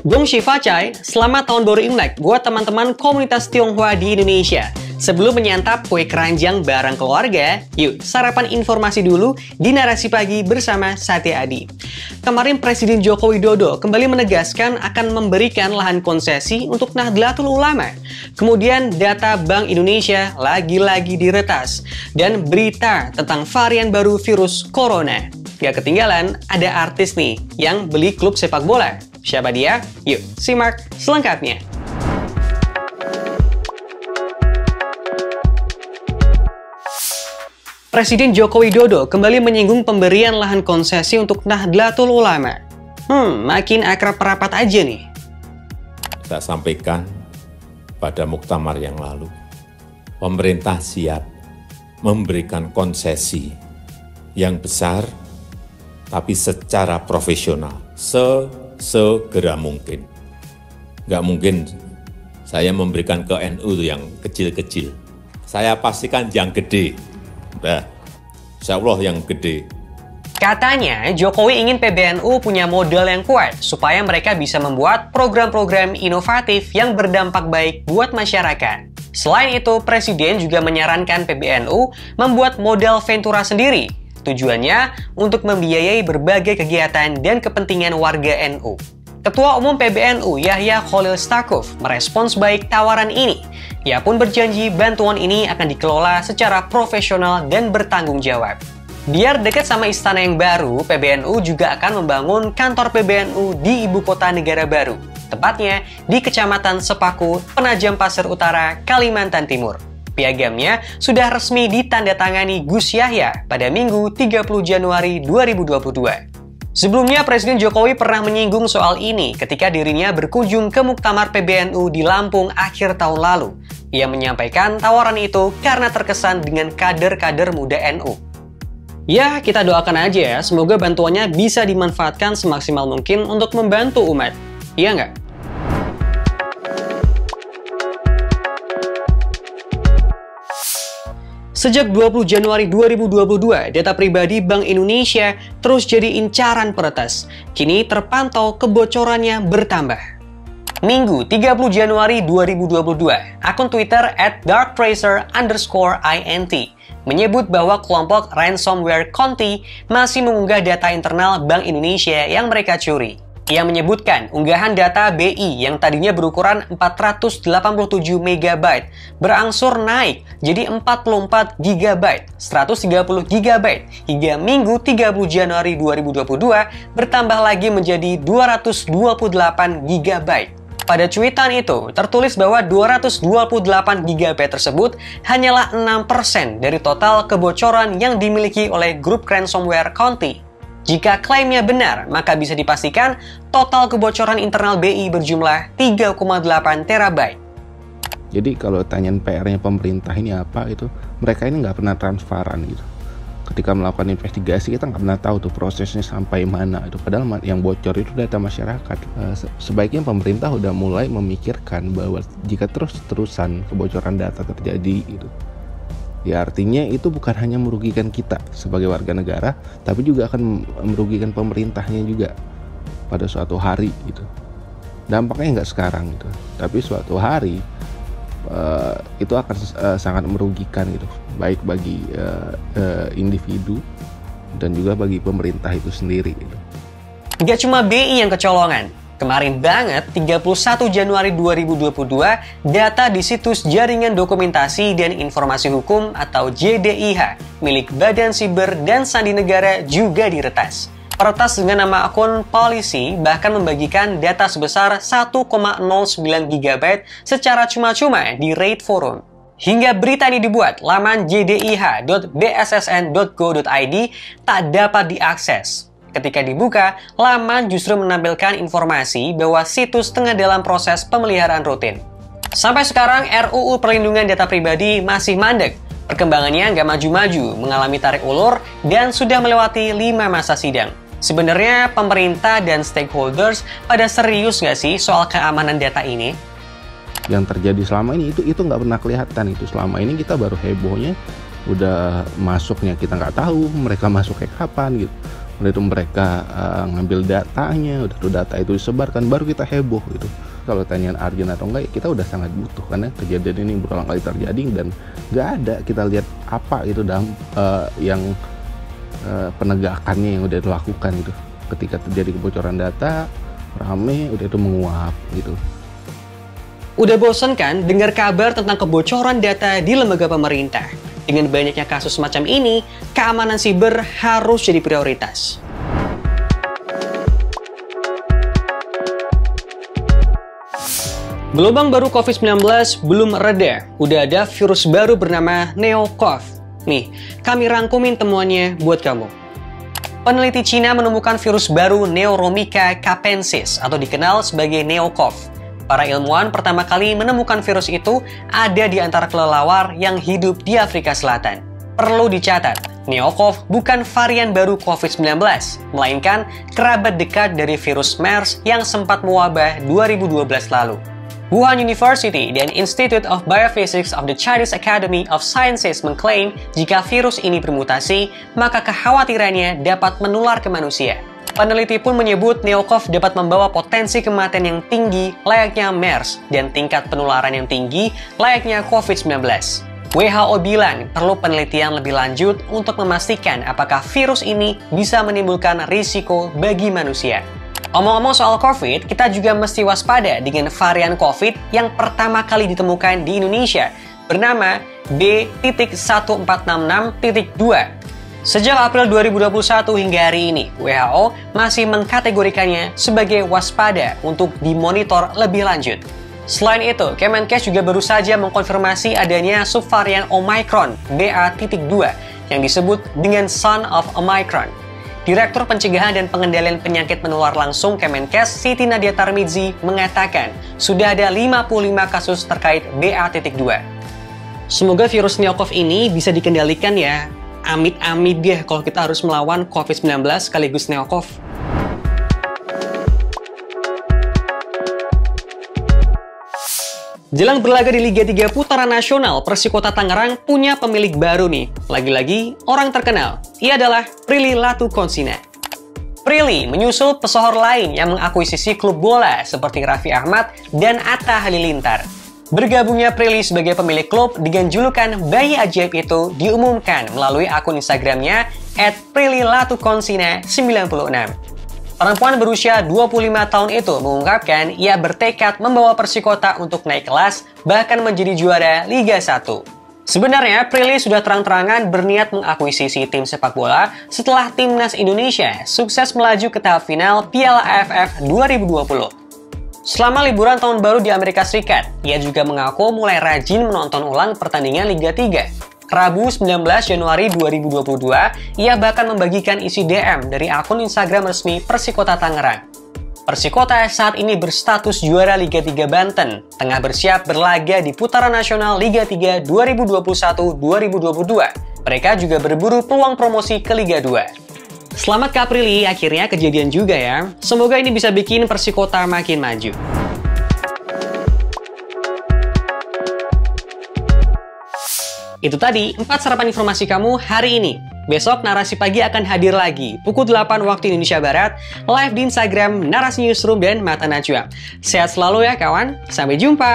Gong Xi Fa Cai, selamat tahun baru Imlek buat teman-teman komunitas Tionghoa di Indonesia. Sebelum menyantap kue keranjang bareng keluarga, yuk sarapan informasi dulu di Narasi Pagi bersama Satya Adi. Kemarin Presiden Joko Widodo kembali menegaskan akan memberikan lahan konsesi untuk Nahdlatul Ulama. Kemudian data Bank Indonesia lagi-lagi diretas. Dan berita tentang varian baru virus corona. Gak ketinggalan, ada artis nih yang beli klub sepak bola. Siapa dia? Yuk, simak selengkapnya. Presiden Joko Widodo kembali menyinggung pemberian lahan konsesi untuk Nahdlatul Ulama. Makin akrab rapat aja nih. Saya sampaikan pada muktamar yang lalu, pemerintah siap memberikan konsesi yang besar, tapi secara profesional, segera mungkin. Nggak mungkin saya memberikan ke NU yang kecil-kecil. Saya pastikan yang gede. Nah, insya Allah yang gede. Katanya, Jokowi ingin PBNU punya modal yang kuat supaya mereka bisa membuat program-program inovatif yang berdampak baik buat masyarakat. Selain itu, Presiden juga menyarankan PBNU membuat modal Ventura sendiri. Tujuannya untuk membiayai berbagai kegiatan dan kepentingan warga NU. Ketua Umum PBNU Yahya Khalil Stakuf merespons baik tawaran ini. Ia pun berjanji bantuan ini akan dikelola secara profesional dan bertanggung jawab. Biar dekat sama istana yang baru, PBNU juga akan membangun kantor PBNU di Ibu Kota Negara Baru. Tepatnya di Kecamatan Sepaku, Penajam Pasir Utara, Kalimantan Timur. Piagamnya sudah resmi ditandatangani Gus Yahya pada Minggu 30 Januari 2022. Sebelumnya, Presiden Jokowi pernah menyinggung soal ini ketika dirinya berkunjung ke Muktamar PBNU di Lampung akhir tahun lalu. Ia menyampaikan tawaran itu karena terkesan dengan kader-kader muda NU. Ya, kita doakan aja ya, semoga bantuannya bisa dimanfaatkan semaksimal mungkin untuk membantu umat. Iya nggak? Sejak 20 Januari 2022, data pribadi Bank Indonesia terus jadi incaran peretas. Kini terpantau kebocorannya bertambah. Minggu 30 Januari 2022, akun Twitter @darktracer_int menyebut bahwa kelompok ransomware Conti masih mengunggah data internal Bank Indonesia yang mereka curi. Ia menyebutkan unggahan data BI yang tadinya berukuran 487 MB berangsur naik jadi 44 GB, 130 GB hingga Minggu 30 Januari 2022 bertambah lagi menjadi 228 GB. Pada cuitan itu, tertulis bahwa 228 GB tersebut hanyalah 6% dari total kebocoran yang dimiliki oleh grup ransomware Conti. Jika klaimnya benar, maka bisa dipastikan total kebocoran internal BI berjumlah 3,8 terabyte. Jadi kalau tanyain PR-nya pemerintah ini apa, itu mereka ini nggak pernah transparan gitu. Ketika melakukan investigasi, kita nggak pernah tahu tuh prosesnya sampai mana itu. Padahal yang bocor itu data masyarakat. Sebaiknya pemerintah udah mulai memikirkan bahwa jika terus-terusan kebocoran data terjadi gitu, ya artinya itu bukan hanya merugikan kita sebagai warga negara, tapi juga akan merugikan pemerintahnya juga pada suatu hari gitu. Dampaknya nggak sekarang gitu, tapi suatu hari itu akan sangat merugikan gitu, baik bagi individu dan juga bagi pemerintah itu sendiri gitu. Nggak cuma BI yang kecolongan. Kemarin banget, 31 Januari 2022, data di situs Jaringan Dokumentasi dan Informasi Hukum atau JDIH milik Badan Siber dan Sandi Negara juga diretas. Peretas dengan nama akun Polisi bahkan membagikan data sebesar 1,09 GB secara cuma-cuma di Raid Forum. Hingga berita ini dibuat, laman jdih.bssn.go.id tak dapat diakses. Ketika dibuka, laman justru menampilkan informasi bahwa situs tengah dalam proses pemeliharaan rutin. Sampai sekarang, RUU Perlindungan Data Pribadi masih mandek. Perkembangannya nggak maju-maju, mengalami tarik ulur, dan sudah melewati 5 masa sidang. Sebenarnya pemerintah dan stakeholders pada serius nggak sih soal keamanan data ini? Yang terjadi selama ini itu nggak pernah kelihatan itu. Selama ini kita baru hebohnya udah masuknya kita nggak tahu mereka masuk kayak kapan gitu. Udah itu mereka ngambil datanya, udah tuh data itu disebarkan, baru kita heboh gitu. Kalau tanyain urgent atau enggak, ya kita udah sangat butuh karena kejadian ini berulang kali terjadi dan nggak ada kita lihat apa itu dalam yang penegakannya yang udah dilakukan gitu. Ketika terjadi kebocoran data, rame, udah itu menguap gitu. Udah bosen kan dengar kabar tentang kebocoran data di lembaga pemerintah? Dengan banyaknya kasus semacam ini, keamanan siber harus jadi prioritas. Gelombang baru COVID-19 belum reda, udah ada virus baru bernama NeoCov. Nih, kami rangkumin temuannya buat kamu. Peneliti Cina menemukan virus baru Neoromica capensis atau dikenal sebagai NeoCov. Para ilmuwan pertama kali menemukan virus itu ada di antara kelelawar yang hidup di Afrika Selatan. Perlu dicatat, NeoCov bukan varian baru COVID-19, melainkan kerabat dekat dari virus MERS yang sempat mewabah 2012 lalu. Wuhan University dan Institute of Biophysics of the Chinese Academy of Sciences mengklaim jika virus ini bermutasi, maka kekhawatirannya dapat menular ke manusia. Peneliti pun menyebut NeoCov dapat membawa potensi kematian yang tinggi layaknya MERS dan tingkat penularan yang tinggi layaknya COVID-19. WHO bilang perlu penelitian lebih lanjut untuk memastikan apakah virus ini bisa menimbulkan risiko bagi manusia. Omong-omong soal COVID, kita juga mesti waspada dengan varian COVID yang pertama kali ditemukan di Indonesia bernama B.1466.2. Sejak April 2021 hingga hari ini, WHO masih mengkategorikannya sebagai waspada untuk dimonitor lebih lanjut. Selain itu, Kemenkes juga baru saja mengkonfirmasi adanya subvarian Omicron BA.2 yang disebut dengan Son of Omicron. Direktur Pencegahan dan Pengendalian Penyakit Menular Langsung Kemenkes, Siti Nadia Tarmizi, mengatakan sudah ada 55 kasus terkait BA.2. Semoga virus NeoCov ini bisa dikendalikan ya. Amit-amit deh kalau kita harus melawan COVID-19 sekaligus NeoCov. Jelang berlaga di Liga 3 Putaran Nasional, Persikota Tangerang punya pemilik baru nih. Lagi-lagi orang terkenal. Ia adalah Prilly Latukonsina. Prilly menyusul pesohor lain yang mengakuisisi klub bola seperti Raffi Ahmad dan Atta Halilintar. Bergabungnya Prilly sebagai pemilik klub dengan julukan Bayi Ajaib itu diumumkan melalui akun Instagramnya @PrillyLatukonsina96. Perempuan berusia 25 tahun itu mengungkapkan ia bertekad membawa Persikota untuk naik kelas bahkan menjadi juara Liga 1. Sebenarnya Prilly sudah terang-terangan berniat mengakuisisi tim sepak bola setelah timnas Indonesia sukses melaju ke tahap final Piala AFF 2020. Selama liburan tahun baru di Amerika Serikat, ia juga mengaku mulai rajin menonton ulang pertandingan Liga 3. Rabu 19 Januari 2022, ia bahkan membagikan isi DM dari akun Instagram resmi Persikota Tangerang. Persikota saat ini berstatus juara Liga 3 Banten, tengah bersiap berlaga di Putaran Nasional Liga 3 2021-2022. Mereka juga berburu peluang promosi ke Liga 2. Selamat Kak Prilly, akhirnya kejadian juga ya. Semoga ini bisa bikin Persikota makin maju. Itu tadi 4 sarapan informasi kamu hari ini. Besok Narasi Pagi akan hadir lagi pukul 8 waktu Indonesia Barat, live di Instagram Narasi Newsroom dan Mata Najwa. Sehat selalu ya kawan, sampai jumpa.